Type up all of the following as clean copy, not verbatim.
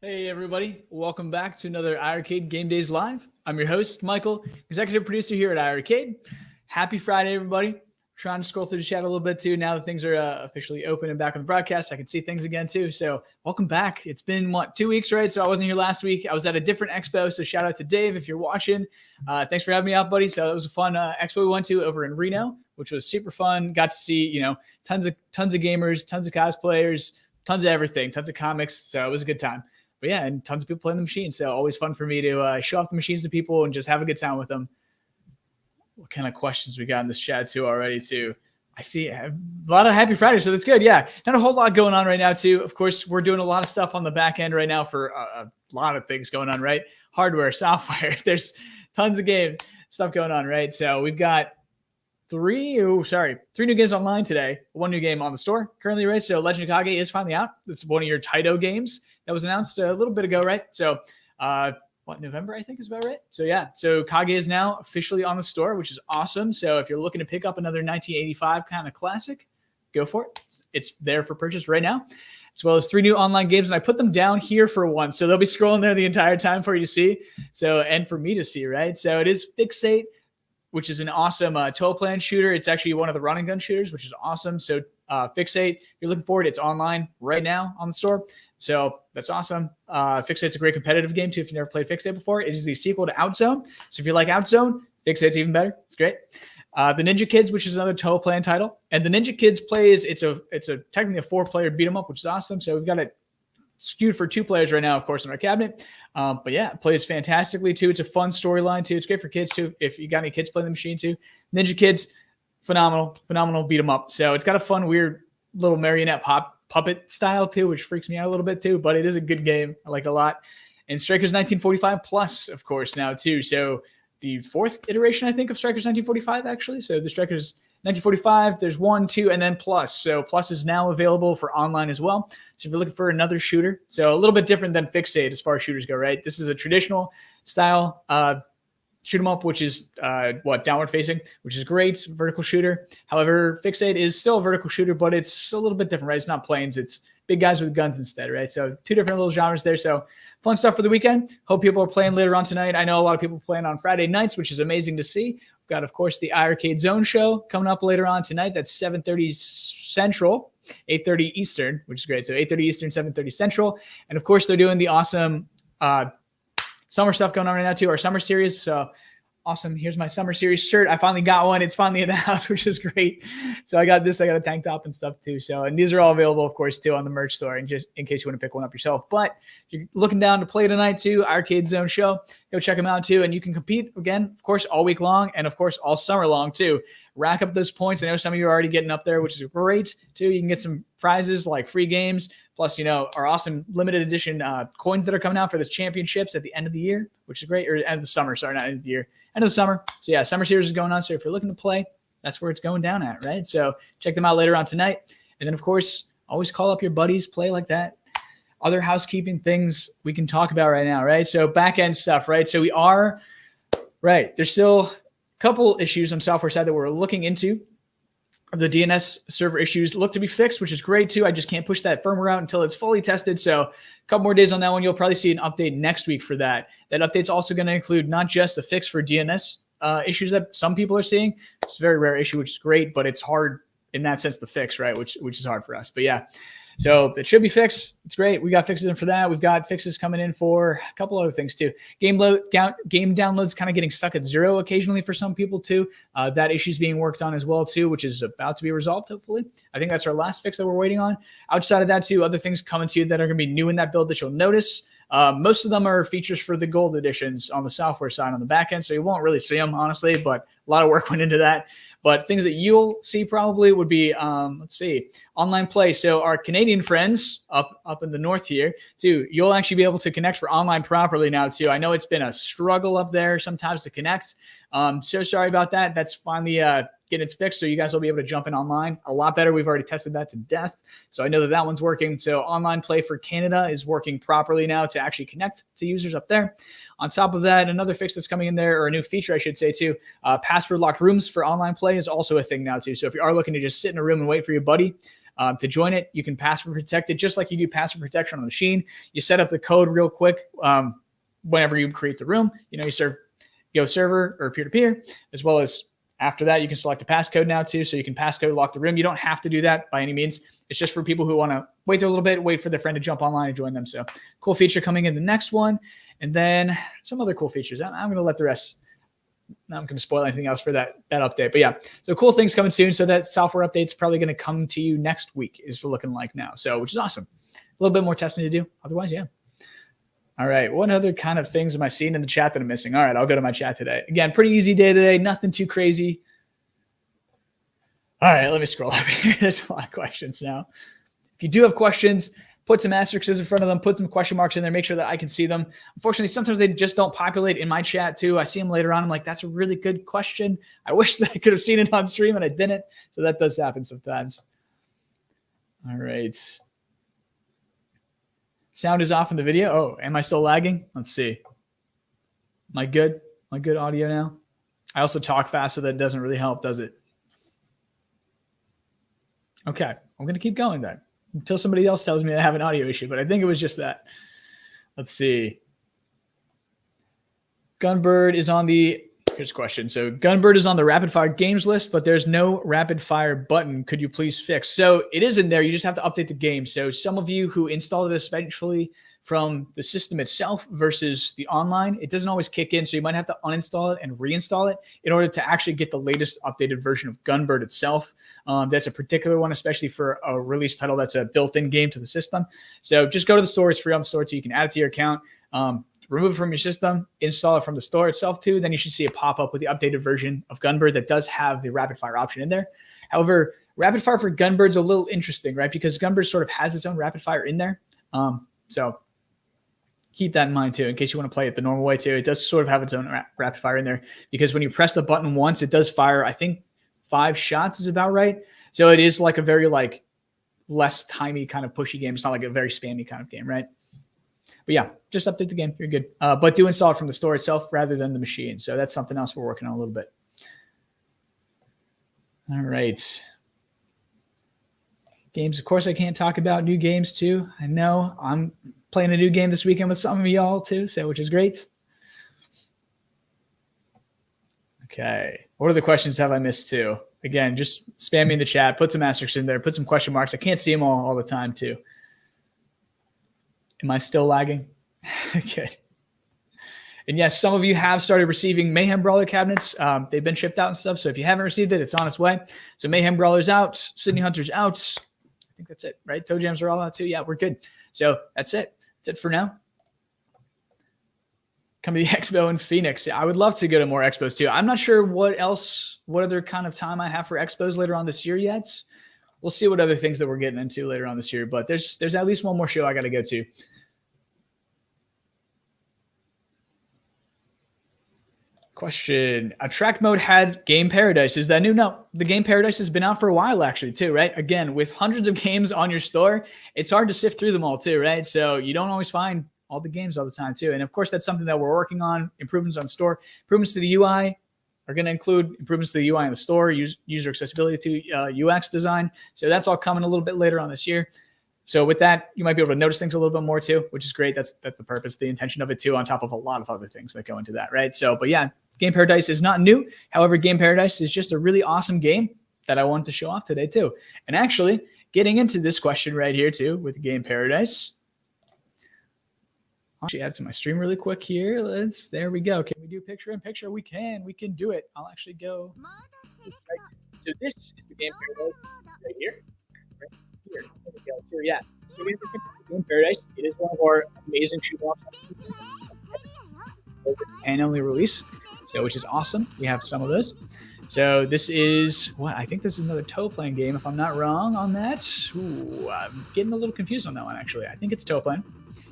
Hey everybody, welcome back to another iiRcade Gamedaze Live. I'm your host, Michael, executive producer here at iiRcade. Happy Friday, everybody. Trying to scroll through the chat a little bit too. Now that things are officially open and back on the broadcast, I can see things again too. So welcome back. It's been, 2 weeks, right? So I wasn't here last week. I was at a different expo, so shout out to Dave if you're watching. Thanks for having me out, buddy. So it was a fun expo we went to over in Reno, which was super fun. Got to see, tons of gamers, tons of cosplayers, tons of everything, tons of comics. So it was a good time. But yeah, and tons of people playing the machine. So always fun for me to show off the machines to people and just have a good time with them. What kind of questions we got in this chat too already too? I see a lot of happy Friday, so that's good. Yeah, not a whole lot going on right now too. Of course, we're doing a lot of stuff on the back end right now for a lot of things going on, right? Hardware, software. There's tons of games, stuff going on, right? So we've got three new games online today. One new game on the store currently, right? So Legend of Kage is finally out. It's one of your Taito games that was announced a little bit ago, right? So, November, I think is about right. So yeah, so Kage is now officially on the store, which is awesome. So if you're looking to pick up another 1985 kind of classic, go for it. It's there for purchase right now, as well as 3 new online games. And I put them down here for once. So they'll be scrolling there the entire time for you to see. So, and for me to see, right? So it is Fixate, which is an awesome tow plan shooter. It's actually one of the run and gun shooters, which is awesome. So Fixate, if you're looking for it, it's online right now on the store. So that's awesome. Fixate's a great competitive game too. If you've never played Fixate before, it is the sequel to Outzone. So if you like Outzone, Fixate's even better. It's great. The Ninja Kids, which is another tow plan title, and the Ninja Kids plays. It's a technically a 4-player beat 'em up, which is awesome. So we've got it skewed for 2 players right now, of course, in our cabinet. But yeah, it plays fantastically too. It's a fun storyline too. It's great for kids too. If you got any kids playing the machine too, Ninja Kids, phenomenal beat 'em up. So it's got a fun, weird little marionette puppet style too, which freaks me out a little bit too. But it is a good game. I like it a lot. And Strikers 1945 Plus, of course, now too. So the 4th iteration, I think, of Strikers 1945 actually. So the Strikers 1945, there's 1, 2, and then Plus. So Plus is now available for online as well. So if you're looking for another shooter, so a little bit different than Fixate as far as shooters go, right? This is a traditional style shoot 'em up, which is downward facing, which is great, vertical shooter. However, Fixate is still a vertical shooter, but it's a little bit different, right? It's not planes, it's big guys with guns instead, right? So 2 different little genres there. So fun stuff for the weekend. Hope people are playing later on tonight. I know a lot of people playing on Friday nights, which is amazing to see. We've got, of course, the iiRcade Zone show coming up later on tonight. That's 7:30 Central, 8:30 Eastern, which is great. So 8:30 Eastern, 7:30 Central. And of course, they're doing the awesome summer stuff going on right now too, our summer series. So awesome. Here's my summer series shirt. I finally got one. It's finally in the house, which is great. So I got this. I got a tank top and stuff too. So, and these are all available, of course, too, on the merch store, and just in case you want to pick one up yourself. But if you're looking down to play tonight too, iiRcade Zone show, go check them out too. And you can compete again, of course, all week long, and of course, all summer long too. Rack up those points. I know some of you are already getting up there, which is great too. You can get some prizes like free games, plus, our awesome limited edition coins that are coming out for this championships at the end of the year, which is great, or end of the summer. Sorry, not end of the year, end of the summer. So yeah, summer series is going on. So if you're looking to play, that's where it's going down at, right? So check them out later on tonight. And then, of course, always call up your buddies, play like that. Other housekeeping things we can talk about right now, right? So back end stuff, right? So we are, right, there's still a couple issues on software side that we're looking into. The DNS server issues look to be fixed, which is great too. I just can't push that firmware out until it's fully tested. So a couple more days on that one. You'll probably see an update next week for that. That update's also going to include not just a fix for DNS issues that some people are seeing. It's a very rare issue, which is great, but it's hard in that sense to fix, right? Which is hard for us. But yeah, so it should be fixed. It's great. We got fixes in for that. We've got fixes coming in for a couple other things too. Game downloads kind of getting stuck at 0 occasionally for some people too. That issue is being worked on as well too, which is about to be resolved hopefully. I think that's our last fix that we're waiting on. Outside of that too, other things coming to you that are going to be new in that build that you'll notice. Most of them are features for the gold editions on the software side on the back end, so you won't really see them honestly, but a lot of work went into that. But things that you'll see probably would be, let's see, online play. So our Canadian friends up in the north here, too, you'll actually be able to connect for online properly now, too. I know it's been a struggle up there sometimes to connect. So sorry about that. That's finally getting it fixed, so you guys will be able to jump in online a lot better. We've already tested that to death, so I know that one's working. So online play for Canada is working properly now to actually connect to users up there. On top of that, another fix that's coming in there, or a new feature, I should say, too, password locked rooms for online play is also a thing now, too. So if you are looking to just sit in a room and wait for your buddy, To join it, you can password protect it just like you do password protection on the machine. You set up the code real quick whenever you create the room. You know, you serve Go server or peer-to-peer, as well as after that, you can select a passcode now too. So you can passcode lock the room. You don't have to do that by any means. It's just for people who want to wait there a little bit, wait for their friend to jump online and join them. So cool feature coming in the next one. And then some other cool features. I'm going to let the rest, I'm not going to spoil anything else for that update. But yeah, so cool things coming soon. So that software update's probably going to come to you next week is looking like now. So, which is awesome. A little bit more testing to do. Otherwise, yeah. All right. What other kind of things am I seeing in the chat that I'm missing? All right. I'll go to my chat today. Again, pretty easy day today. Nothing too crazy. All right. Let me scroll up here. There's a lot of questions now. If you do have questions, put some asterisks in front of them, put some question marks in there, make sure that I can see them. Unfortunately, sometimes they just don't populate in my chat too. I see them later on. I'm like, that's a really good question. I wish that I could have seen it on stream and I didn't. So that does happen sometimes. All right. Sound is off in the video. Oh, am I still lagging? Let's see. Am I good? Am I good audio now? I also talk fast, so that doesn't really help, does it? Okay, I'm going to keep going then until somebody else tells me I have an audio issue, but I think it was just that. Let's see. Gunbird is on the, here's a question. So Gunbird is on the rapid fire games list, but there's no rapid fire button. Could you please fix? So it is in there. You just have to update the game. So some of you who installed it, especially from the system itself versus the online, it doesn't always kick in. So you might have to uninstall it and reinstall it in order to actually get the latest updated version of Gunbird itself. That's a particular one, especially for a release title that's a built-in game to the system. So just go to the store. It's free on the store, so you can add it to your account. Remove it from your system, install it from the store itself too. Then you should see a pop-up with the updated version of Gunbird that does have the rapid fire option in there. However, rapid fire for Gunbird's a little interesting, right? Because Gunbird sort of has its own rapid fire in there. So keep that in mind too, in case you want to play it the normal way too. It does sort of have its own rapid fire in there because when you press the button once, it does fire, I think 5 shots is about right. So it is like a very like less timey kind of pushy game. It's not like a very spammy kind of game, right? But yeah, just update the game. You're good. But do install it from the store itself rather than the machine. So that's something else we're working on a little bit. All right. Games, of course, I can't talk about new games too. I know I'm playing a new game this weekend with some of y'all too, so which is great. Okay. What other questions have I missed too? Again, just spam me in the chat. Put some asterisks in there. Put some question marks. I can't see them all the time too. Am I still lagging? Okay. And yes, some of you have started receiving Mayhem Brawler cabinets. They've been shipped out and stuff. So if you haven't received it, it's on its way. So Mayhem Brawler's out. Sydney Hunter's out. I think that's it, right? Toe Jams are all out too. Yeah, we're good. So that's it. That's it for now. Come to the expo in Phoenix. I would love to go to more expos too. I'm not sure what other kind of time I have for expos later on this year yet. We'll see what other things that we're getting into later on this year. But there's at least one more show I got to go to. Question. Attract mode had Game Paradise. Is that new? No, the Game Paradise has been out for a while actually too, right? Again, with hundreds of games on your store, it's hard to sift through them all too, right? So you don't always find all the games all the time too. And of course, that's something that we're working on. Improvements on store. Improvements to the UI are going to include improvements to the UI in the store, user accessibility to UX design. So that's all coming a little bit later on this year. So with that, you might be able to notice things a little bit more too, which is great. That's the purpose, the intention of it too, on top of a lot of other things that go into that, right? So, but yeah, Game Paradise is not new. However, Game Paradise is just a really awesome game that I wanted to show off today too. And actually, getting into this question right here too with Game Paradise. I'll actually add to my stream really quick here. There we go. Can we do picture in picture? We can do it. I'll actually go. So this is the Game Paradise right here. Right here. There we go. So yeah, Game Paradise. It is one of our amazing shoot offs. Annually release. So, which is awesome. We have some of those. So this is what I think this is another toe playing game, if I'm not wrong on that. Ooh, I'm getting a little confused on that one actually. I think it's toe playing.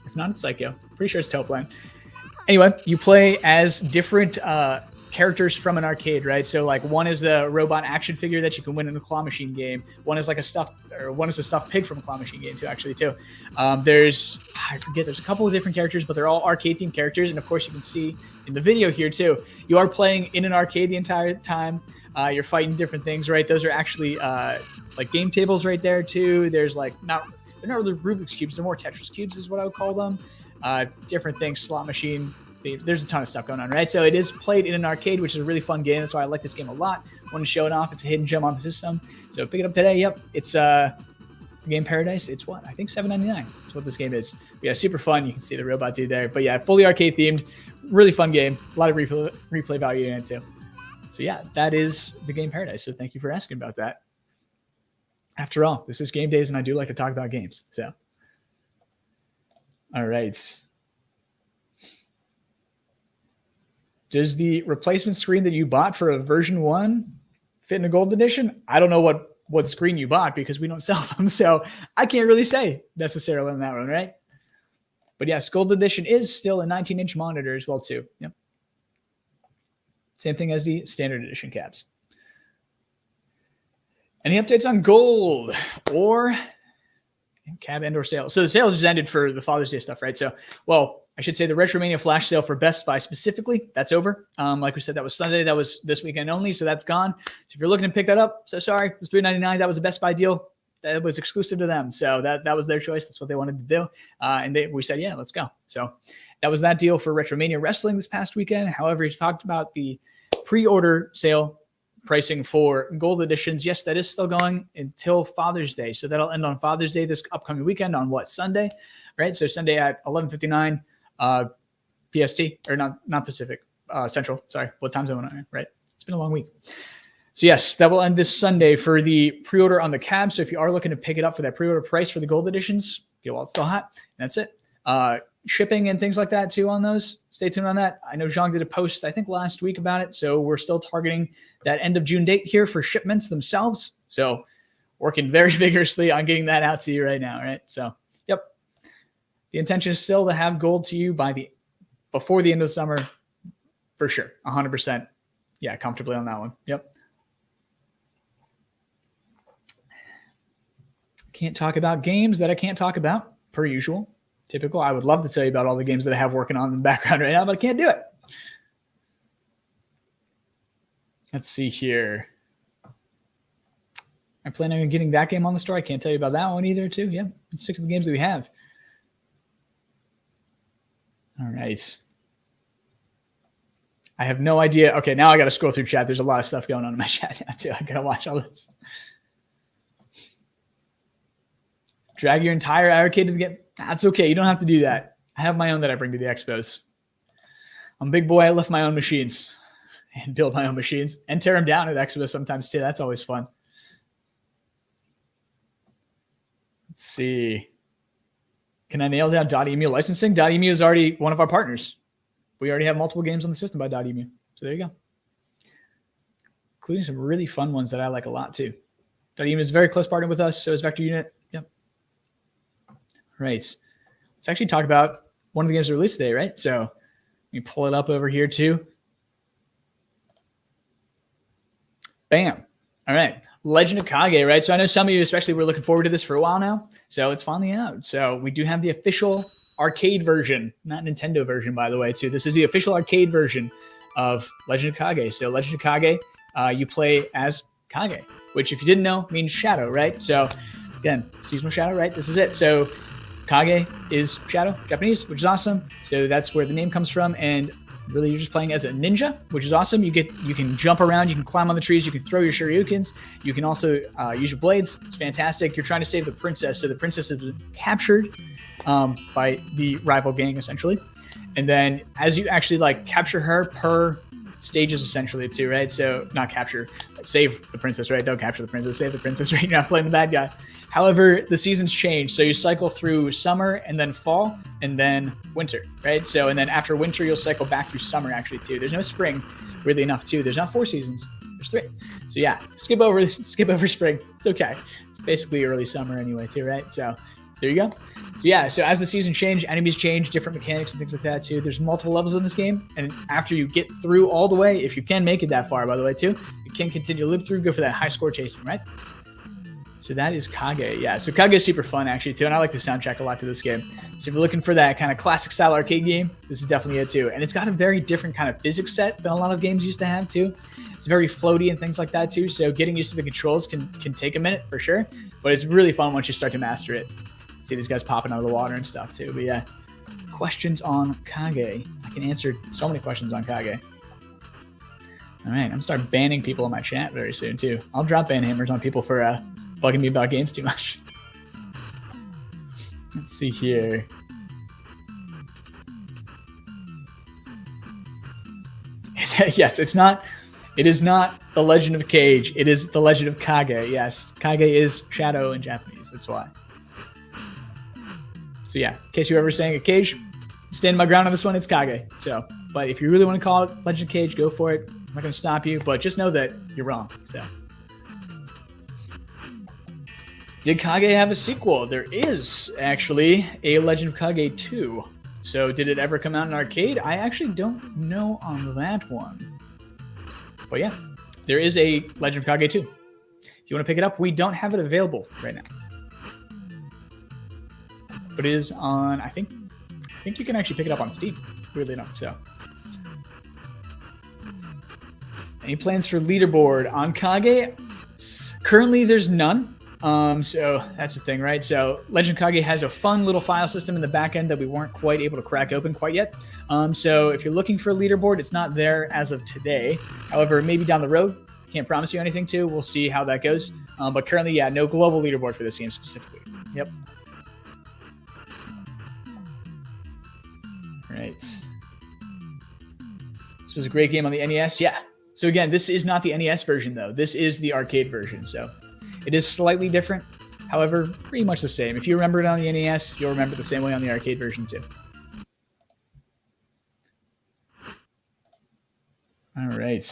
If not, it's Psycho. Pretty sure it's toe playing. Anyway, you play as different characters from an arcade, right? So like one is the robot action figure that you can win in a Claw Machine game. One is like a stuffed pig from a Claw Machine game too, actually too. There's a couple of different characters, but they're all arcade themed characters. And of course you can see in the video here too, you are playing in an arcade the entire time. You're fighting different things, right? Those are actually like game tables right there too. There's like they're not really Rubik's cubes, they're more Tetris cubes is what I would call them. Different things, slot machine. There's a ton of stuff going on, right? So it is played in an arcade, which is a really fun game. That's why I like this game a lot. I want to show it off. It's a hidden gem on the system. So pick it up today. Yep, it's the Game Paradise. It's what? I think $7.99 is what this game is. But yeah, super fun. You can see the robot dude there. But yeah, fully arcade themed. Really fun game. A lot of replay value in it too. So yeah, that is the Game Paradise. So thank you for asking about that. After all, this is Gamedaze, and I do like to talk about games. So, all right. Does the replacement screen that you bought for a version 1 fit in a gold edition? I don't know what screen you bought because we don't sell them. So I can't really say necessarily on that one, right? But yes, gold edition is still a 19-inch monitor as well too. Yep. Same thing as the standard edition cabs. Any updates on gold or cab and or sale? So the sale just ended for the Father's Day stuff, right? So, well, I should say the Retromania flash sale for Best Buy specifically, that's over. Like we said, that was Sunday. That was this weekend only, so that's gone. So if you're looking to pick that up, so sorry, it was $3.99. That was a Best Buy deal. That was exclusive to them. So that was their choice. That's what they wanted to do. And we said, yeah, let's go. So that was that deal for Retromania Wrestling this past weekend. However, he's talked about the pre-order sale pricing for gold editions. Yes, that is still going until Father's Day. So that'll end on Father's Day this upcoming weekend on what? Sunday, right? So Sunday at 11:59 PST, or not Pacific, Central. Sorry, what time zone am I? Right? It's been a long week. So yes, that will end this Sunday for the pre-order on the cab. So if you are looking to pick it up for that pre-order price for the gold editions, get while it's still hot. And that's it. Shipping and things like that too on those. Stay tuned on that. I know Jean did a post, I think last week about it. So we're still targeting that end of June date here for shipments themselves. So working very vigorously on getting that out to you right now, right? So, yep. The intention is still to have gold to you before the end of the summer for sure. 100%. Yeah, comfortably on that one. Yep. Can't talk about games that I can't talk about per usual. Typical. I would love to tell you about all the games that I have working on in the background right now, but I can't do it. Let's see here. I'm planning on getting that game on the store. I can't tell you about that one either, too. Yeah, let's stick to the games that we have. All right. I have no idea. Okay, now I got to scroll through chat. There's a lot of stuff going on in my chat now, too. I got to watch all this. Drag your entire iiRcade to the game. That's okay. You don't have to do that. I have my own that I bring to the expos. I'm a big boy. I lift my own machines and build my own machines and tear them down at expos sometimes too. That's always fun. Let's see. Can I nail down .emu licensing? .emu is already one of our partners. We already have multiple games on the system by .emu. So there you go. Including some really fun ones that I like a lot too. .emu is a very close partner with us. So is Vector Unit. Yep. Right. Let's actually talk about one of the games released today, right? So let me pull it up over here too. Bam. All right. Legend of Kage, right? So I know some of you especially were looking forward to this for a while now. So it's finally out. So we do have the official arcade version, not Nintendo version, by the way, too. This is the official arcade version of Legend of Kage. So Legend of Kage, you play as Kage, which if you didn't know means shadow, right? So again, seasonal shadow, right? This is it. So Kage is shadow, Japanese, which is awesome. So that's where the name comes from. And really, you're just playing as a ninja, which is awesome. You can jump around, you can climb on the trees, you can throw your shurikens, you can also use your blades. It's fantastic. You're trying to save the princess. So the princess has been captured by the rival gang, essentially. And then as you actually like capture her per stages, essentially, too, right? So not capture, save the princess, right? Don't capture the princess, save the princess, right? You're not playing the bad guy. However, the seasons change. So you cycle through summer and then fall and then winter, right? So, and then after winter, you'll cycle back through summer, actually, too. There's no spring, weirdly enough, too. There's not 4 seasons. There's 3. So yeah, skip over spring. It's okay. It's basically early summer anyway, too, right? So there you go. So yeah, so as the season change, enemies change, different mechanics and things like that too. There's multiple levels in this game, and after you get through all the way, if you can make it that far, by the way, too, you can continue to live through, go for that high score chasing, right? So that is Kage. Yeah, so Kage is super fun, actually, too, and I like the soundtrack a lot to this game. So if you're looking for that kind of classic style arcade game, this is definitely it, too. And it's got a very different kind of physics set than a lot of games used to have, too. It's very floaty and things like that, too, so getting used to the controls can take a minute, for sure, but it's really fun once you start to master it. See these guys popping out of the water and stuff, too. But yeah, questions on Kage. I can answer so many questions on Kage. All right, I'm going to start banning people in my chat very soon, too. I'll drop ban hammers on people for bugging me about games too much. Let's see here. Yes, it's not. It is not The Legend of Kage. It is The Legend of Kage. Yes, Kage is shadow in Japanese. That's why. So yeah, in case you're ever saying a Kage, stand my ground on this one. It's Kage. So, but if you really want to call it Legend of Kage, go for it. I'm not going to stop you, but just know that you're wrong. So. Did Kage have a sequel? There is actually a Legend of Kage 2. So did it ever come out in arcade? I actually don't know on that one. But yeah, there is a Legend of Kage 2. If you want to pick it up, we don't have it available right now. But it is on, I think you can actually pick it up on Steam. Weirdly enough, so. Any plans for leaderboard on Kage? Currently, there's none. So that's the thing, right? So Legend of Kage has a fun little file system in the back end that we weren't quite able to crack open quite yet. So if you're looking for a leaderboard, it's not there as of today. However, maybe down the road, can't promise you anything too. We'll see how that goes. But currently, yeah, no global leaderboard for this game specifically. Yep. Right. This was a great game on the NES. Yeah. So again, this is not the NES version though. This is the arcade version. So it is slightly different. However, pretty much the same. If you remember it on the NES, you'll remember it the same way on the arcade version too. All right.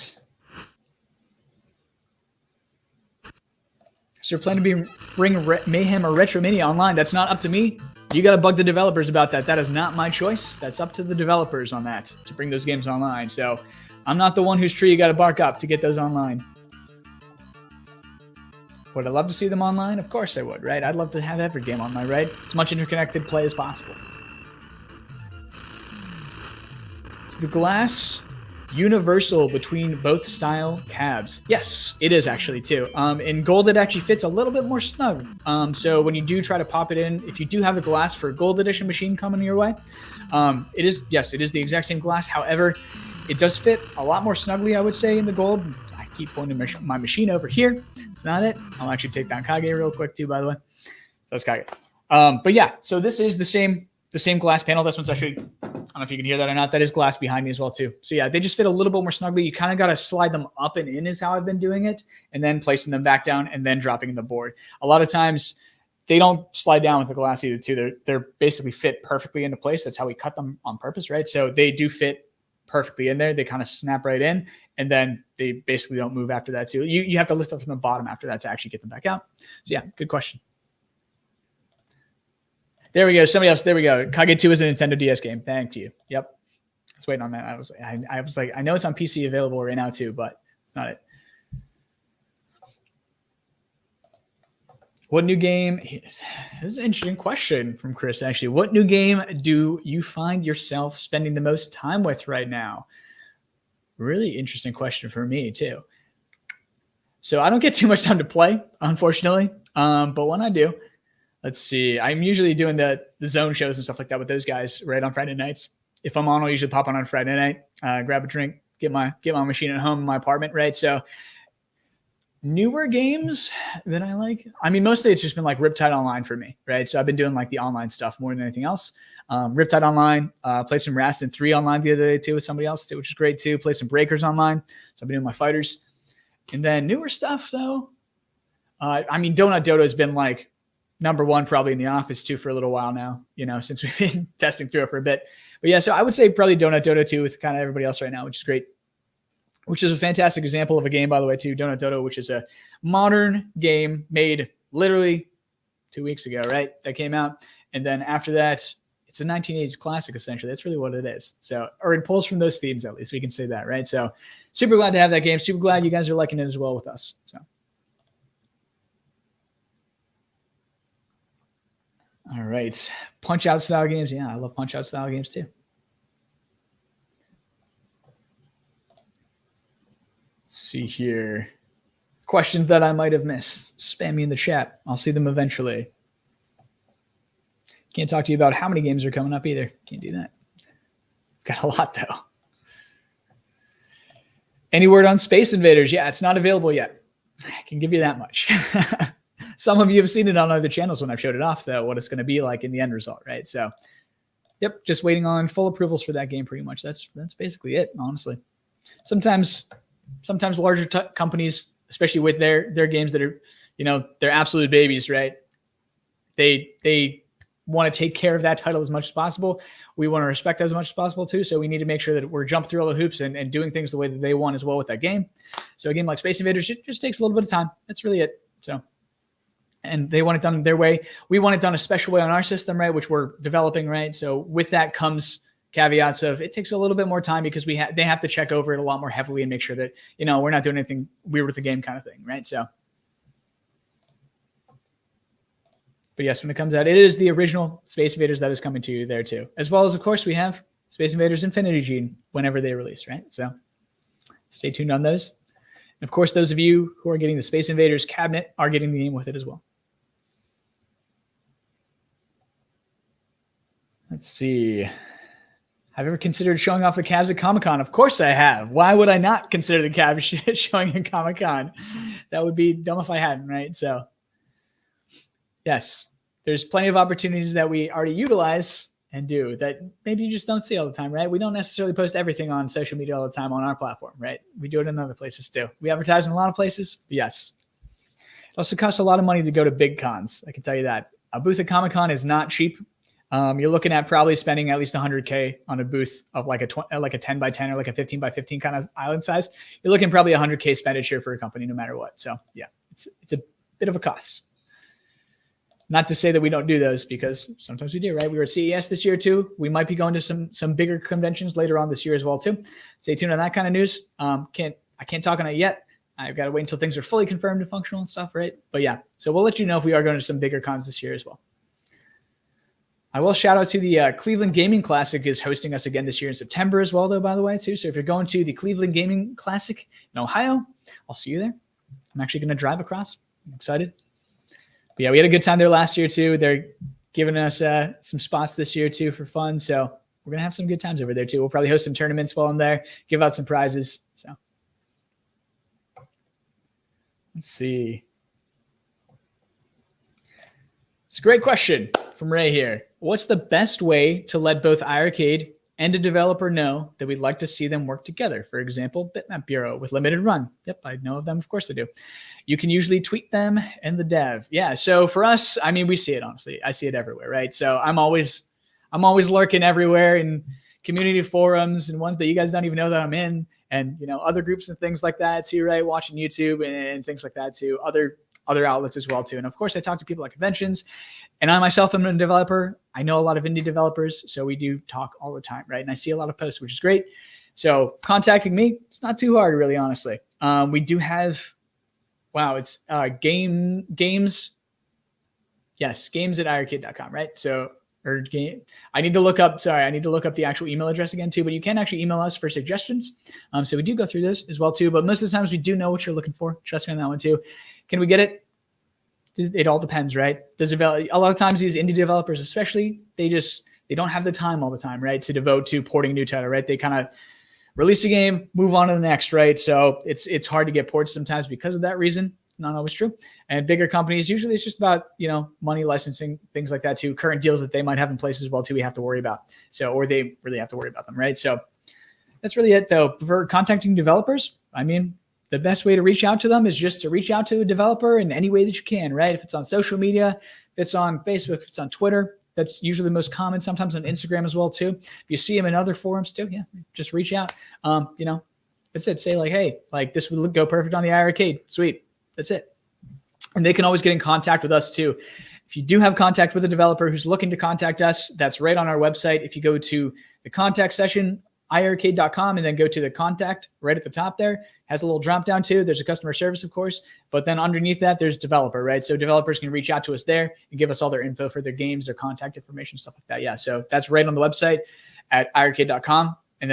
So you're planning to bring Mayhem or Retromania online. That's not up to me. You got to bug the developers about that. That is not my choice. That's up to the developers on that to bring those games online. So I'm not the one whose tree you got to bark up to get those online. Would I love to see them online? Of course I would, right? I'd love to have every game online, right? As much interconnected play as possible. Is the glass universal between both style cabs? Yes, it is actually too. In gold, it actually fits a little bit more snug. So when you do try to pop it in, if you do have the glass for a gold edition machine coming your way, it is the exact same glass. However, it does fit a lot more snugly, I would say, in the gold. I keep pointing my machine over here. It's not it. I'll actually take down Kage real quick too, by the way. So that's Kage. But yeah, so this is the same glass panel. This one's actually, I don't know if you can hear that or not. That is glass behind me as well too. So yeah, they just fit a little bit more snugly. You kind of got to slide them up and in is how I've been doing it, and then placing them back down and then dropping in the board. A lot of times they don't slide down with the glass either too. They're basically fit perfectly into place. That's how we cut them on purpose, right? So they do fit perfectly in there. They kind of snap right in, and then they basically don't move after that too. You have to lift up from the bottom after that to actually get them back out. So yeah, good question. There we go. Somebody else. There we go. Kage 2 is a Nintendo DS game. Thank you. Yep. I was waiting on that. I was like, I know it's on PC available right now too, but it's not it. What new game? This is an interesting question from Chris, actually. What new game do you find yourself spending the most time with right now? Really interesting question for me too. So I don't get too much time to play, unfortunately. But when I do, let's see. I'm usually doing the zone shows and stuff like that with those guys right on Friday nights. If I'm on, I'll usually pop on Friday night, grab a drink, get my machine at home in my apartment, right? So newer games that I like, I mean, mostly it's just been like Riptide Online for me, right? So I've been doing like the online stuff more than anything else. Riptide Online, played some Rastin 3 online the other day too with somebody else too, which is great too. Played some Breakers online. So I've been doing my fighters. And then newer stuff though, I mean, Donut Dodo has been like number one probably in the office too for a little while now, you know, since we've been testing through it for a bit. But yeah, so I would say probably Donut Dodo too with kind of everybody else right now, which is great. Which is a fantastic example of a game, by the way, too, Donut Dodo, which is a modern game made literally 2 weeks ago, right? That came out. And then after that, it's a 1980s classic, essentially. That's really what it is. So, or it pulls from those themes, at least we can say that, right? So super glad to have that game. Super glad you guys are liking it as well with us. So. All right. Punch out style games. Yeah, I love punch out style games too. Let's see here. Questions that I might have missed. Spam me in the chat. I'll see them eventually. Can't talk to you about how many games are coming up either. Can't do that. Got a lot though. Any word on Space Invaders? Yeah, it's not available yet. I can give you that much. Some of you have seen it on other channels when I've showed it off, though, what it's going to be like in the end result, right? So, yep, just waiting on full approvals for that game pretty much. That's basically it, honestly. Sometimes larger companies, especially with their games that are, they're absolute babies, right? They want to take care of that title as much as possible. We want to respect that as much as possible too. So we need to make sure that we're jumping through all the hoops and doing things the way that they want as well with that game. So a game like Space Invaders just takes a little bit of time. That's really it. So, and they want it done their way. We want it done a special way on our system, right? Which we're developing, right? So with that comes caveats of it takes a little bit more time because they have to check over it a lot more heavily and make sure that, we're not doing anything weird with the game kind of thing, right? So, but yes, when it comes out, it is the original Space Invaders that is coming to you there too. As well as, of course, we have Space Invaders Infinity Gene whenever they release, right? So stay tuned on those. And of course, those of you who are getting the Space Invaders cabinet are getting the game with it as well. Let's see. Have you ever considered showing off the cabs at Comic-Con? Of course I have. Why would I not consider the cabs showing at Comic-Con? That would be dumb if I hadn't, right? So yes, there's plenty of opportunities that we already utilize and do that maybe you just don't see all the time, right? We don't necessarily post everything on social media all the time on our platform, right? We do it in other places too. We advertise in a lot of places, yes. It also costs a lot of money to go to big cons. I can tell you that. A booth at Comic-Con is not cheap. You're looking at probably spending at least $100K on a booth of like a 10 by 10 or like a 15 by 15 kind of island size. You're looking probably $100K expenditure for a company no matter what. So yeah, it's a bit of a cost. Not to say that we don't do those because sometimes we do, right? We were at CES this year too. We might be going to some bigger conventions later on this year as well too. Stay tuned on that kind of news. I can't talk on it yet. I've got to wait until things are fully confirmed and functional and stuff, right? But yeah, so we'll let you know if we are going to some bigger cons this year as well. I will shout out to the Cleveland Gaming Classic is hosting us again this year in September as well, though, by the way, too. So if you're going to the Cleveland Gaming Classic in Ohio, I'll see you there. I'm actually going to drive across. I'm excited. But yeah, we had a good time there last year, too. They're giving us some spots this year, too, for fun. So we're going to have some good times over there, too. We'll probably host some tournaments while I'm there, give out some prizes. So let's see. It's a great question from Ray here. What's the best way to let both iiRcade and a developer know that we'd like to see them work together? For example, Bitmap Bureau with limited run. Yep, I know of them. Of course I do. You can usually tweet them and the dev. Yeah, so for us, I mean, we see it, honestly. I see it everywhere, right? So I'm always lurking everywhere in community forums and ones that you guys don't even know that I'm in, and other groups and things like that too, right? Watching YouTube and things like that too. Other outlets as well too. And of course I talk to people at conventions, and I myself am a developer. I know a lot of indie developers, so we do talk all the time, right? And I see a lot of posts, which is great. So contacting me, it's not too hard, really, honestly. We do have, it's games. Yes, games at iiRcade.com, right? So, I need to look up the actual email address again too, but you can actually email us for suggestions. So we do go through those as well too, but most of the times we do know what you're looking for. Trust me on that one too. Can we get it? It all depends, right? A lot of times these indie developers, especially, they don't have the time all the time, right, to devote to porting a new title, right? They kind of release a game, move on to the next, right? So it's hard to get ports sometimes because of that reason. Not always true. And bigger companies, usually it's just about, money, licensing, things like that too. Current deals that they might have in place as well too, we have to worry about. So, or they really have to worry about them, right? So that's really it though. For contacting developers, I mean, the best way to reach out to them is just to reach out to a developer in any way that you can, right? If it's on social media, if it's on Facebook, if it's on Twitter, that's usually the most common, sometimes on Instagram as well too. If you see them in other forums too, yeah, just reach out. That's it. Say like, hey, like this would go perfect on the iiRcade. Sweet. That's it. And they can always get in contact with us too. If you do have contact with a developer who's looking to contact us, that's right on our website. If you go to the contact section, iiRcade.com, and then go to the contact right at the top there, has a little drop down too. There's a customer service, of course, but then underneath that, there's developer, right? So developers can reach out to us there and give us all their info for their games, their contact information, stuff like that. Yeah. So that's right on the website at iiRcade.com, and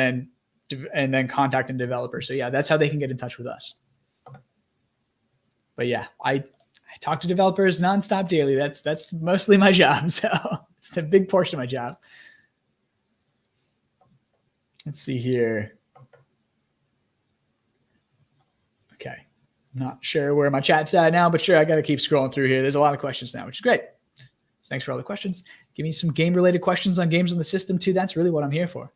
then contact and developer. So yeah, that's how they can get in touch with us. But yeah, I talk to developers nonstop daily. That's mostly my job. So it's a big portion of my job. Let's see here. Okay. Not sure where my chat's at now, but sure, I got to keep scrolling through here. There's a lot of questions now, which is great. So thanks for all the questions. Give me some game-related questions on games on the system too. That's really what I'm here for.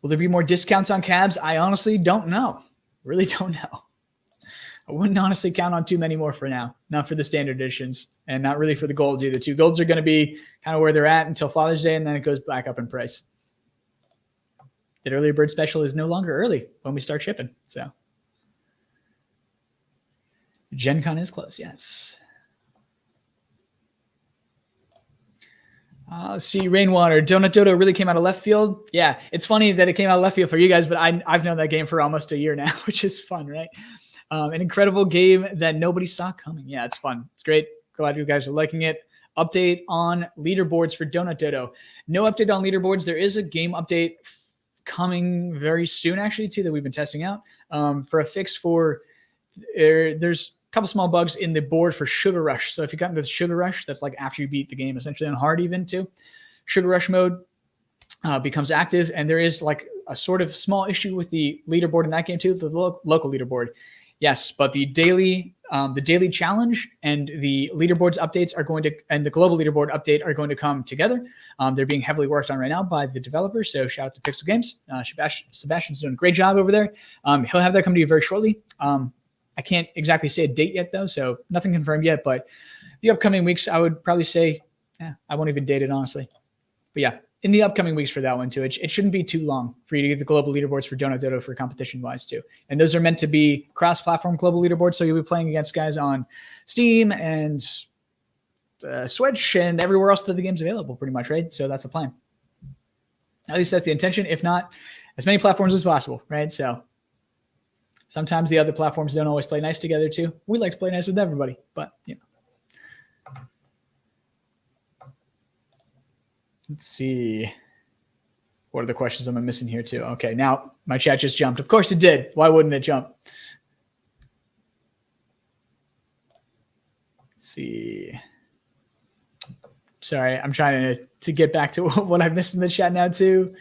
Will there be more discounts on cabs? I honestly don't know. Really don't know. I wouldn't honestly count on too many more for now. Not for the standard editions, and not really for the golds either. 2 golds are going to be kind of where they're at until Father's Day, and then it goes back up in price. The early bird special is no longer early when we start shipping. So Gen Con is close, yes. Let's see, Rainwater. Donut Dodo really came out of left field. Yeah, it's funny that it came out of left field for you guys, but I've known that game for almost a year now, which is fun, right? An incredible game that nobody saw coming. Yeah, it's fun. It's great. Glad you guys are liking it. Update on leaderboards for Donut Dodo. No update on leaderboards. There is a game update coming very soon, actually, too, that we've been testing out for a fix for there's a couple small bugs in the board for Sugar Rush. So if you got into the Sugar Rush, that's like after you beat the game, essentially on hard even too. Sugar Rush mode becomes active, and there is like a sort of small issue with the leaderboard in that game too, the local leaderboard. Yes, but the daily challenge and the leaderboards updates are going to, and the global leaderboard update are going to come together. They're being heavily worked on right now by the developers. So shout out to Pixel Games. Sebastian's doing a great job over there. He'll have that come to you very shortly. I can't exactly say a date yet though, so nothing confirmed yet, but the upcoming weeks, I would probably say, I won't even date it honestly. But yeah, in the upcoming weeks for that one too. It shouldn't be too long for you to get the global leaderboards for Donut Dodo for competition-wise too. And those are meant to be cross-platform global leaderboards, so you'll be playing against guys on Steam and Switch and everywhere else that the game's available pretty much, right? So that's the plan. At least that's the intention. If not, as many platforms as possible, right? So sometimes the other platforms don't always play nice together too. We like to play nice with everybody, but you know. Let's see. What are the questions I'm missing here too? Okay, now my chat just jumped. Of course it did. Why wouldn't it jump? Let's see. Sorry, I'm trying to get back to what I've missed in the chat now too.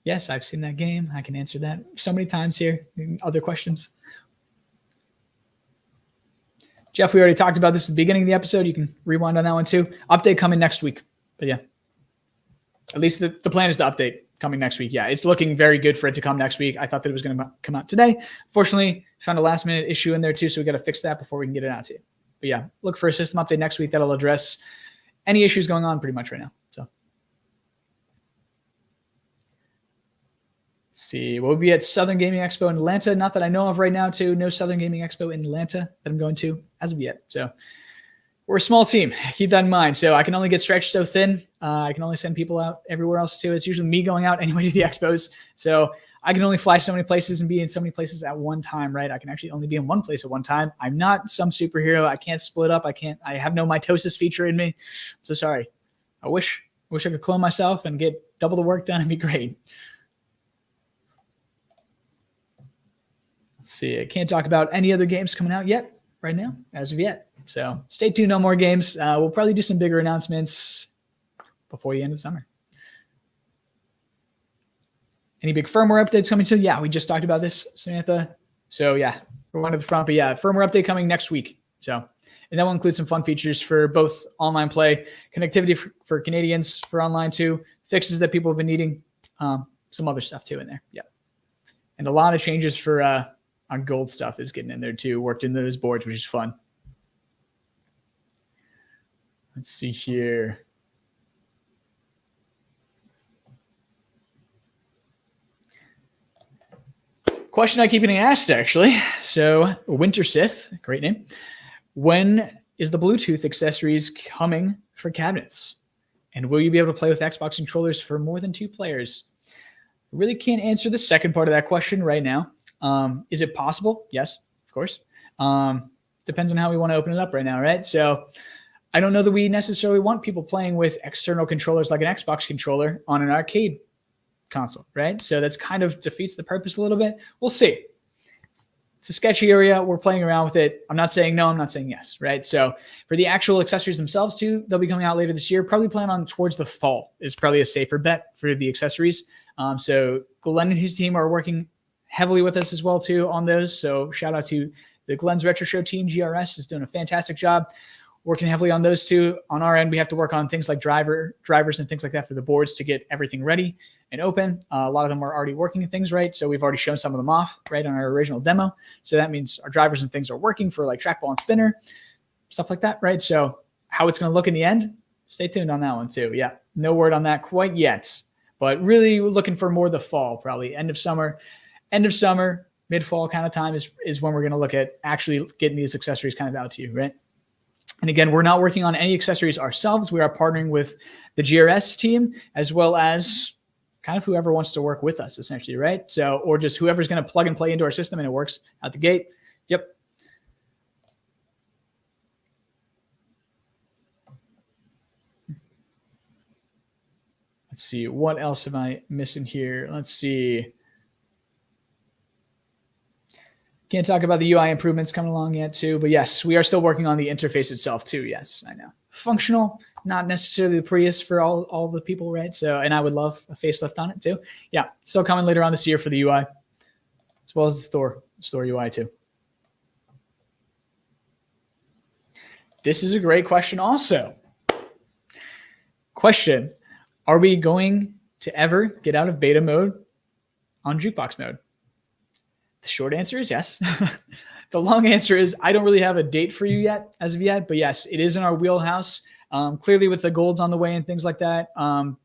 Yes, I've seen that game. I can answer that so many times here. Other questions? Jeff, we already talked about this at the beginning of the episode. You can rewind on that one too. Update coming next week. But yeah, at least the plan is to update coming next week. Yeah, it's looking very good for it to come next week. I thought that it was going to come out today. Fortunately, found a last minute issue in there too, so we got to fix that before we can get it out to you. But yeah, look for a system update next week that'll address any issues going on pretty much right now. So let's see. We'll be at Southern Gaming Expo in Atlanta. Not that I know of right now too. No Southern Gaming Expo in Atlanta that I'm going to as of yet. So we're a small team. Keep that in mind. So I can only get stretched so thin. I can only send people out everywhere else too. It's usually me going out anyway to the expos. So I can only fly so many places and be in so many places at one time, right? I can actually only be in one place at one time. I'm not some superhero. I can't split up. I have no mitosis feature in me. I'm so sorry. I wish I could clone myself and get double the work done. It'd be great. Let's see. I can't talk about any other games coming out yet right now as of yet. So stay tuned on more games. We'll probably do some bigger announcements before the end of summer. Any big firmware updates coming soon? Yeah, we just talked about this, Samantha. So yeah, we're one at the front, but yeah, firmware update coming next week. So, and that will include some fun features for both online play, connectivity for Canadians for online too, fixes that people have been needing, some other stuff too in there. Yeah. And a lot of changes for on gold stuff is getting in there too, worked into those boards, which is fun. Let's see here. Question I keep getting asked, actually. So Winter Sith, great name. When is the Bluetooth accessories coming for cabinets? And will you be able to play with Xbox controllers for more than 2 players? I really can't answer the second part of that question right now. Is it possible? Yes, of course. Depends on how we want to open it up right now, right? So I don't know that we necessarily want people playing with external controllers like an Xbox controller on an arcade console, right? So that's kind of defeats the purpose a little bit. We'll see. It's a sketchy area. We're playing around with it. I'm not saying no, I'm not saying yes, right? So for the actual accessories themselves too, they'll be coming out later this year. Probably plan on towards the fall is probably a safer bet for the accessories. So Glenn and his team are working heavily with us as well too on those. So shout out to the Glenn's Retro Show team. GRS is doing a fantastic job working heavily on those two. On our end, we have to work on things like drivers and things like that for the boards to get everything ready and open. A lot of them are already working and things, right? So we've already shown some of them off, right, on our original demo. So that means our drivers and things are working for like trackball and spinner, stuff like that, right? So how it's going to look in the end, stay tuned on that one too. Yeah, no word on that quite yet, but really looking for more the fall, probably end of summer, mid-fall kind of time is when we're going to look at actually getting these accessories kind of out to you, right? And again, we're not working on any accessories ourselves. We are partnering with the GRS team as well as kind of whoever wants to work with us, essentially, right? So, or just whoever's going to plug and play into our system and it works out the gate. Yep. Let's see. What else am I missing here? Let's see. Can't talk about the UI improvements coming along yet too, but yes, we are still working on the interface itself too. Yes, I know. Functional, not necessarily the prettiest for all the people, right? So, and I would love a facelift on it too. Yeah, still coming later on this year for the UI, as well as the store UI too. This is a great question also. Question, are we going to ever get out of beta mode on Jukebox mode? The short answer is yes. The long answer is I don't really have a date for you yet as of yet, but yes, it is in our wheelhouse. Clearly with the golds on the way and things like that,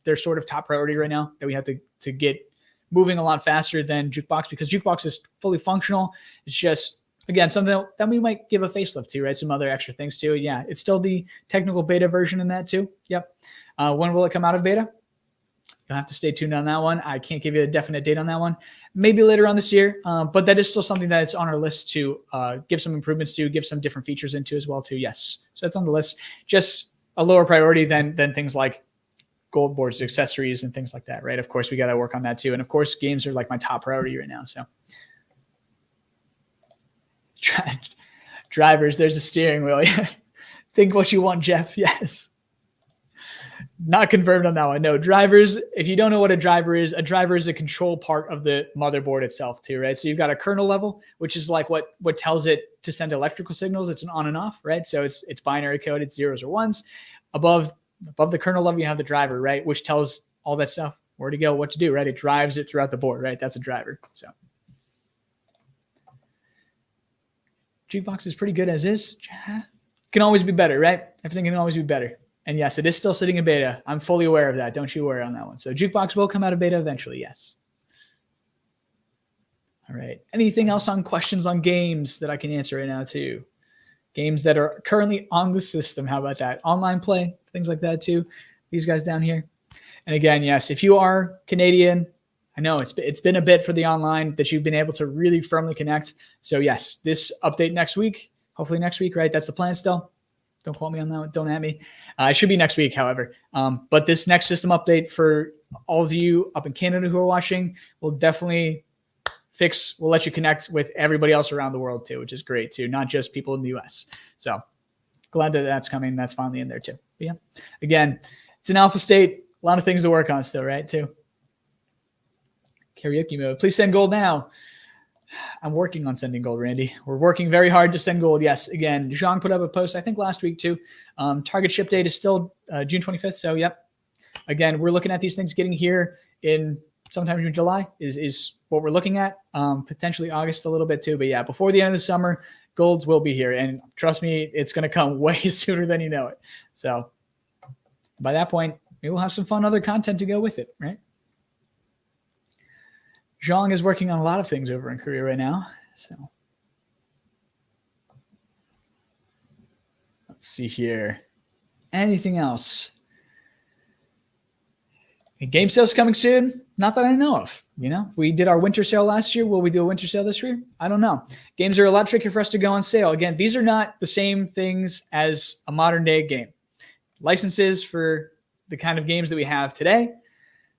they're sort of top priority right now that we have to get moving a lot faster than Jukebox because Jukebox is fully functional. It's just, again, something that we might give a facelift to, right? Some other extra things too. Yeah, it's still the technical beta version in that too. Yep. When will it come out of beta? You'll have to stay tuned on that one. I can't give you a definite date on that one. Maybe later on this year, but that is still something that is on our list to give some improvements to, give some different features into as well too. Yes, so it's on the list. Just a lower priority than things like gold boards, accessories, and things like that, right? Of course, we got to work on that too. And of course, games are like my top priority right now. So drivers, there's a steering wheel. Think what you want, Jeff. Yes. Not confirmed on that one. No, drivers, if you don't know what a driver is a control part of the motherboard itself too, right? So you've got a kernel level, which is like what tells it to send electrical signals. It's an on and off, right? So it's binary code, it's zeros or ones. Above the kernel level, you have the driver, right? Which tells all that stuff, where to go, what to do, right? It drives it throughout the board, right? That's a driver. So Jukebox is pretty good as is. Can always be better, right? Everything can always be better. And yes, it is still sitting in beta. I'm fully aware of that. Don't you worry on that one. So Jukebox will come out of beta eventually, yes. All right. Anything else on questions on games that I can answer right now too? Games that are currently on the system. How about that? Online play, things like that too. These guys down here. And again, yes, if you are Canadian, I know it's been a bit for the online that you've been able to really firmly connect. So yes, this update next week, hopefully next week, right? That's the plan still. Don't quote me on that one. Don't at me. It should be next week, however. But this next system update for all of you up in Canada who are watching will definitely we'll let you connect with everybody else around the world too, which is great too, not just people in the US. So glad that that's coming. That's finally in there too. But yeah, again, it's an alpha state. A lot of things to work on still, right? Too. Karaoke mode. Please send gold now. I'm working on sending gold, Randy. We're working very hard to send gold. Yes, again, Jean put up a post, I think last week too. Target ship date is still June 25th. So, yep. Again, we're looking at these things getting here in sometime in July is what we're looking at. Potentially August a little bit too. But yeah, before the end of the summer, golds will be here. And trust me, it's going to come way sooner than you know it. So by that point, maybe we'll have some fun other content to go with it, right? Zhang is working on a lot of things over in Korea right now. So let's see here. Anything else? Game sales coming soon? Not that I know of. We did our winter sale last year. Will we do a winter sale this year? I don't know. Games are a lot trickier for us to go on sale. Again, these are not the same things as a modern day game. Licenses for the kind of games that we have today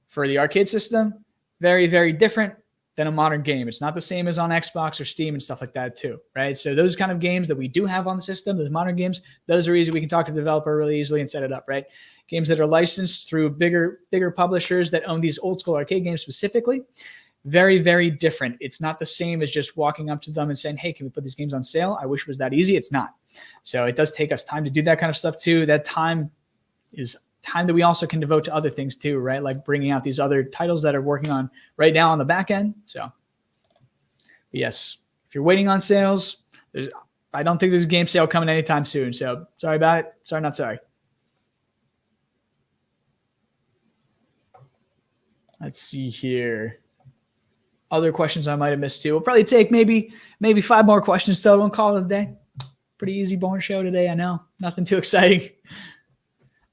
for the arcade system, very, very different than a modern game. It's not the same as on Xbox or Steam and stuff like that too, right? So those kind of games that we do have on the system, those modern games, those are easy. We can talk to the developer really easily and set it up, right? Games that are licensed through bigger publishers that own these old school arcade games specifically, very, very different. It's not the same as just walking up to them and saying, hey, can we put these games on sale? I wish it was that easy. It's not. So it does take us time to do that kind of stuff too. That time is time that we also can devote to other things too, right? Like bringing out these other titles that are working on right now on the back end. So yes, if you're waiting on sales, I don't think there's a game sale coming anytime soon. So sorry about it. Sorry, not sorry. Let's see here. Other questions I might have missed too. We'll probably take maybe 5 more questions total and call it a day. Pretty easy born show today, I know. Nothing too exciting.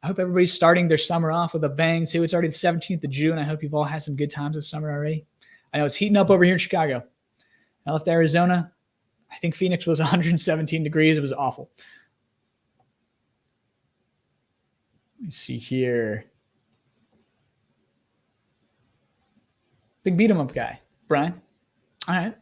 I hope everybody's starting their summer off with a bang too. It's already the 17th of June. I hope you've all had some good times this summer already. I know it's heating up over here in Chicago. I left Arizona. I think Phoenix was 117 degrees. It was awful. Let me see here. Big beat 'em up guy, Brian. All right.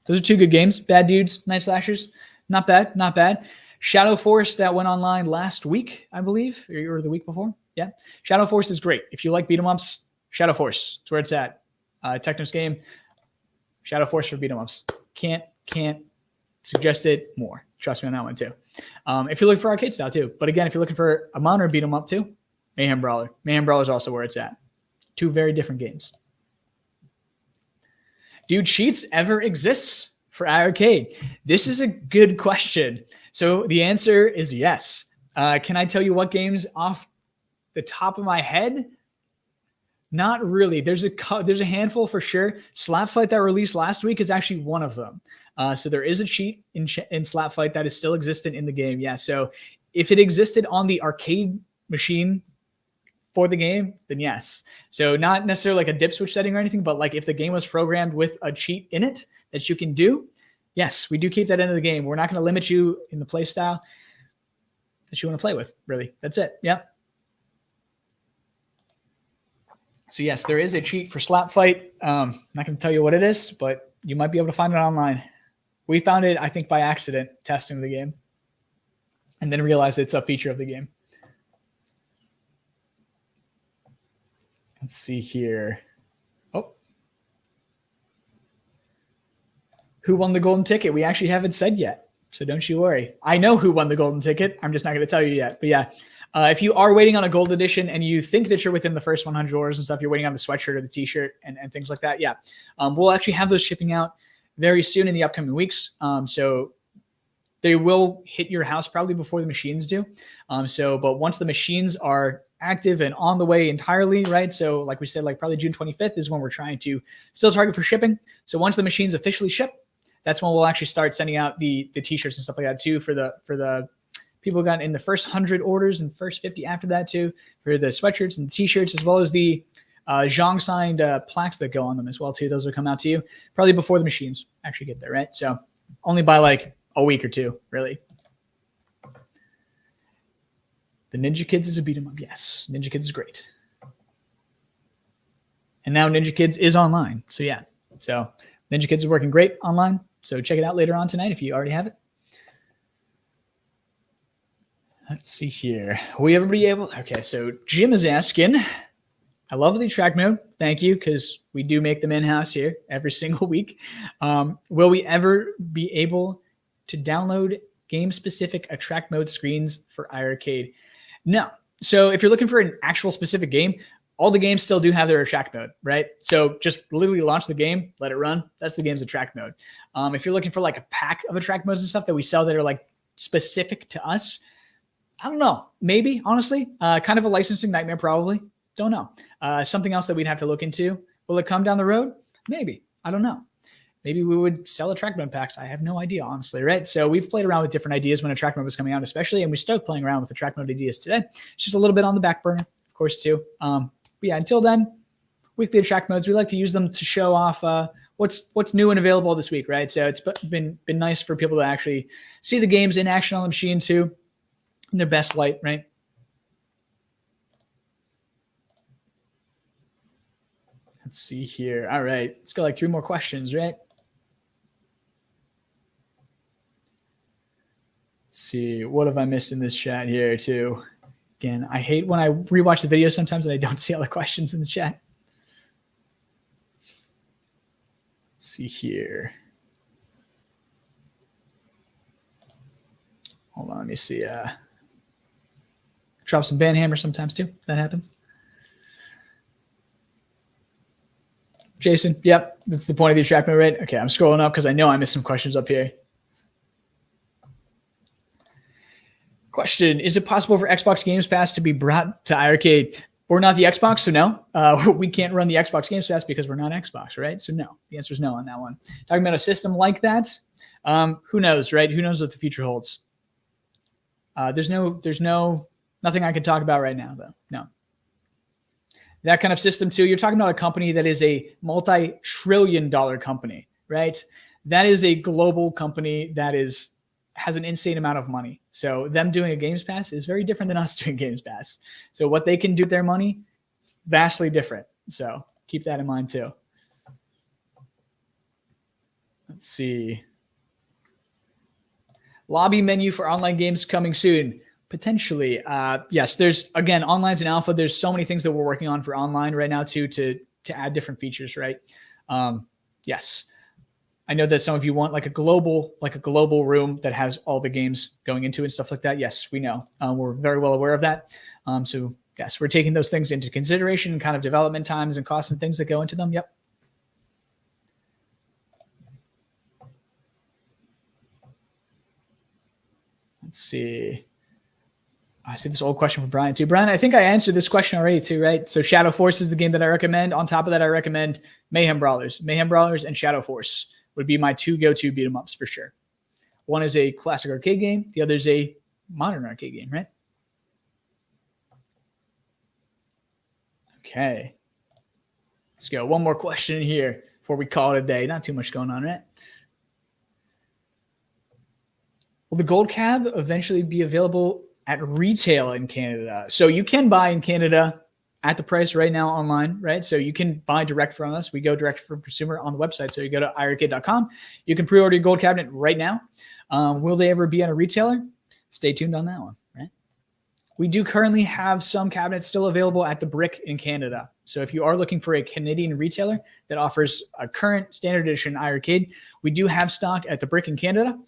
Those are 2 good games. Bad Dudes, Night Slashers. Not bad, not bad. Shadow Force that went online last week, I believe, or the week before. Yeah. Shadow Force is great. If you like beat 'em ups, Shadow Force. That's where it's at. Technos game. Shadow Force for beat 'em ups. Can't suggest it more. Trust me on that one too. If you're looking for arcade style too. But again, if you're looking for a modern beat 'em up too, Mayhem Brawler. Mayhem Brawler is also where it's at. 2 very different games. Do cheats ever exist for iiRcade? This is a good question. So the answer is yes. Can I tell you what games off the top of my head? Not really. There's a handful for sure. Slap Fight that released last week is actually one of them. So there is a cheat in Slap Fight that is still existent in the game. Yeah. So if it existed on the arcade machine for the game, then yes. So not necessarily like a dip switch setting or anything, but like if the game was programmed with a cheat in it that you can do, yes, we do keep that into the game. We're not going to limit you in the play style that you want to play with, really. That's it. Yep. So yes, there is a cheat for Slap Fight. I'm not going to tell you what it is, but you might be able to find it online. We found it, I think, by accident testing the game and then realized it's a feature of the game. Let's see here. Oh. Who won the golden ticket? We actually haven't said yet, so don't you worry. I know who won the golden ticket. I'm just not going to tell you yet. But yeah, if you are waiting on a gold edition and you think that you're within the first 100 orders and stuff, you're waiting on the sweatshirt or the t-shirt and things like that, yeah. We'll actually have those shipping out very soon in the upcoming weeks. So they will hit your house probably before the machines do. But once the machines are active and on the way entirely, right? So like we said, like probably June 25th is when we're trying to still target for shipping. So once the machines officially ship, that's when we'll actually start sending out the t-shirts and stuff like that too for the people who got in the first 100 orders and first 50 after that too, for the sweatshirts and the t-shirts, as well as the Zhang signed plaques that go on them as well too. Those will come out to you probably before the machines actually get there, right? So only by like a week or 2, really. The Ninja Kids is a beat 'em up. Yes, Ninja Kids is great. And now Ninja Kids is online. So yeah, so Ninja Kids is working great online. So check it out later on tonight if you already have it. Let's see here. Will we ever be able? Okay, so Jim is asking, I love the track mode. Thank you, because we do make them in-house here every single week. Will we ever be able to download game-specific attract mode screens for iiRcade? No. So if you're looking for an actual specific game, all the games still do have their attract mode, right? So just literally launch the game, let it run. That's the game's attract mode. If you're looking for like a pack of attract modes and stuff that we sell that are like specific to us, I don't know. Maybe, honestly. Kind of a licensing nightmare, probably. Don't know. Something else that we'd have to look into. Will it come down the road? Maybe. I don't know. Maybe we would sell attract mode packs. I have no idea, honestly, right? So we've played around with different ideas when attract mode was coming out, especially, and we started playing around with attract mode ideas today. It's just a little bit on the back burner, of course, too. But yeah, until then, weekly attract modes, we like to use them to show off what's new and available this week, right? So it's been nice for people to actually see the games in action on the machine too, in their best light, right? Let's see here. All right, let's go like 3 more questions, right? Let's see, what have I missed in this chat here too? Again, I hate when I rewatch the video sometimes and I don't see all the questions in the chat. Let's see here. Hold on, let me see. Drop some banhammer sometimes too. That happens. Jason, yep, that's the point of the attract mode, right? Okay, I'm scrolling up because I know I missed some questions up here. Question, is it possible for Xbox Games Pass to be brought to iiRcade? We're not the Xbox, so no. We can't run the Xbox Games Pass because we're not Xbox, right? So no, the answer is no on that one. Talking about a system like that, who knows, right? Who knows what the future holds? There's nothing I can talk about right now, though. No. That kind of system too, you're talking about a company that is a multi-trillion-dollar company, right? That is a global company that has an insane amount of money. So them doing a Games Pass is very different than us doing Games Pass. So what they can do with their money is vastly different. So keep that in mind too. Let's see. Lobby menu for online games coming soon. Potentially. Yes, there's, again, online's an alpha. There's so many things that we're working on for online right now too, to add different features, right? Yes. I know that some of you want like a global room that has all the games going into it and stuff like that. Yes, we know. We're very well aware of that. So yes, we're taking those things into consideration and kind of development times and costs and things that go into them. Yep. Let's see. I see this old question from Brian too. Brian, I think I answered this question already too, right? So Shadow Force is the game that I recommend. On top of that, I recommend Mayhem Brawlers. Mayhem Brawlers and Shadow Force would be my 2 go-to beat 'em ups for sure. One is a classic arcade game. The other is a modern arcade game, right? Okay. Let's go. One more question here before we call it a day. Not too much going on, right? Will the Gold Cab eventually be available at retail in Canada? So you can buy in Canada at the price right now online, right? So you can buy direct from us. We go direct from consumer on the website. So you go to iiRcade.com. You can pre-order your Gold Cabinet right now. Will they ever be on a retailer? Stay tuned on that one, right? We do currently have some cabinets still available at the Brick in Canada. So if you are looking for a Canadian retailer that offers a current standard edition iiRcade, we do have stock at the Brick in Canada.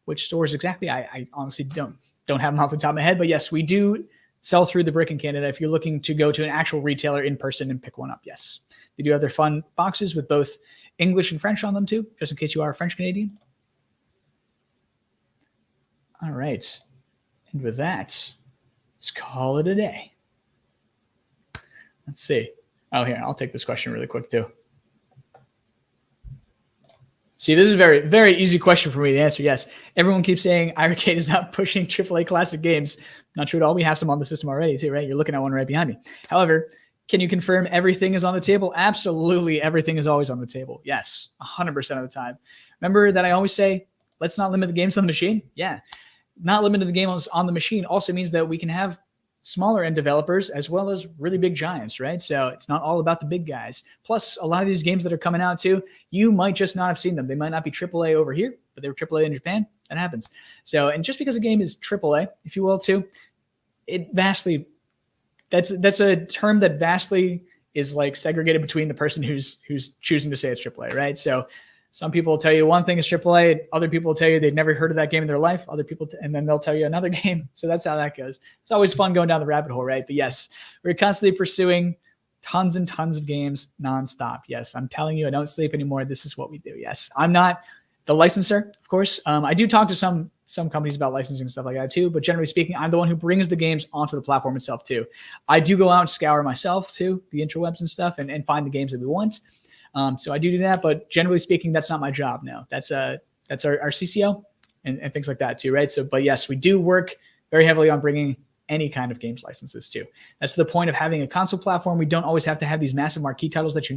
Which stores exactly? I honestly don't have them off the top of my head, but yes, we do sell through the Brick in Canada. If you're looking to go to an actual retailer in person and pick one up, yes. They do have their fun boxes with both English and French on them too, just in case you are a French Canadian. All right. And with that, let's call it a day. Let's see. Oh, here, I'll take this question really quick too. See, this is a very, very easy question for me to answer. Yes, everyone keeps saying iiRcade is not pushing AAA classic games. Not true at all. We have some on the system already too, right? You're looking at one right behind me. However, can you confirm everything is on the table? Absolutely, everything is always on the table. Yes, 100% of the time. Remember that I always say, let's not limit the games on the machine? Yeah, not limiting the games on the machine also means that we can have smaller end developers as well as really big giants, right? So it's not all about the big guys. Plus, a lot of these games that are coming out too, you might just not have seen them. They might not be AAA over here, but they were AAA in Japan. That happens. So, and just because a game is AAA, if you will, too, it vastly, that's a term that vastly is like segregated between the person who's choosing to say it's AAA, right? So some people will tell you one thing is AAA. Other people will tell you they've never heard of that game in their life. Other people, and then they'll tell you another game. So that's how that goes. It's always fun going down the rabbit hole, right? But yes, we're constantly pursuing tons and tons of games nonstop. Yes, I'm telling you, I don't sleep anymore. This is what we do. Yes, I'm not the licensor, of course. I do talk to some companies about licensing and stuff like that too. But generally speaking, I'm the one who brings the games onto the platform itself too. I do go out and scour myself too, the interwebs and stuff, and find the games that we want. So I do that, but generally speaking, that's not my job now. That's our CCO and things like that too, right? So, but yes, we do work very heavily on bringing any kind of games licenses too. That's the point of having a console platform. We don't always have to have these massive marquee titles that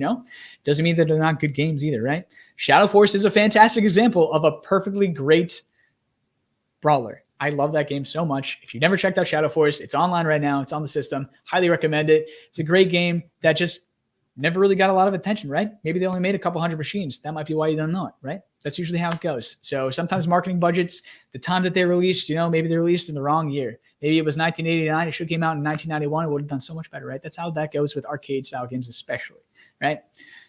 doesn't mean that they're not good games either, right? Shadow Force is a fantastic example of a perfectly great brawler. I love that game so much. If you've never checked out Shadow Force, it's online right now. It's on the system. Highly recommend it. It's a great game that just never really got a lot of attention, right? Maybe they only made a couple hundred machines. That might be why you don't know it, right? That's usually how it goes. So sometimes marketing budgets, the time that they released, maybe they released in the wrong year. Maybe it was 1989. It should have came out in 1991. It would have done so much better, right? That's how that goes with arcade style games especially, right?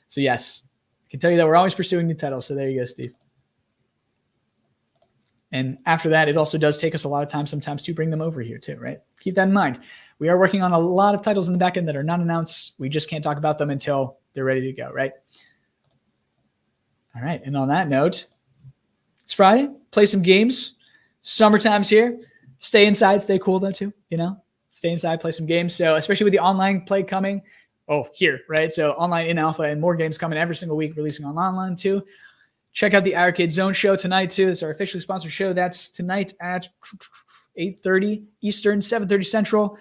So yes, I can tell you that we're always pursuing new titles. So there you go, Steve. And after that, it also does take us a lot of time sometimes to bring them over here too, right? Keep that in mind. We are working on a lot of titles in the back end that are not announced. We just can't talk about them until they're ready to go, right? All right. And on that note, it's Friday. Play some games. Summertime's here. Stay inside. Stay cool though too, Stay inside, play some games. So especially with the online play coming, here, right? So online in alpha and more games coming every single week, releasing on online too. Check out the iiRcade Zone show tonight too. It's our officially sponsored show. That's tonight at 8:30 Eastern, 7:30 Central.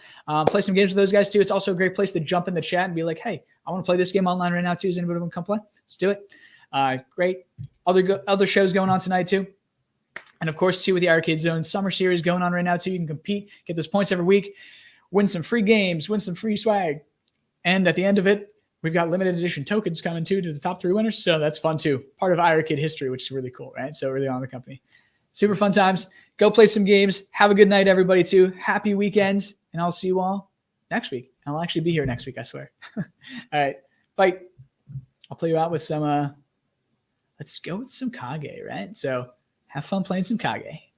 Play some games with those guys too. It's also a great place to jump in the chat and be like, hey, I want to play this game online right now too. Does anybody want to come play? Let's do it. Great. Other shows going on tonight too. And of course, too, with the iiRcade Zone Summer Series going on right now too. You can compete, get those points every week, win some free games, win some free swag. And at the end of it, we've got limited edition tokens coming too to the top 3 winners. So that's fun too. Part of iiRcade history, which is really cool, right? So really on the company. Super fun times. Go play some games. Have a good night, everybody too. Happy weekends. And I'll see you all next week. I'll actually be here next week, I swear. All right. Bye. I'll play you out with some, let's go with some Kage, right? So have fun playing some Kage.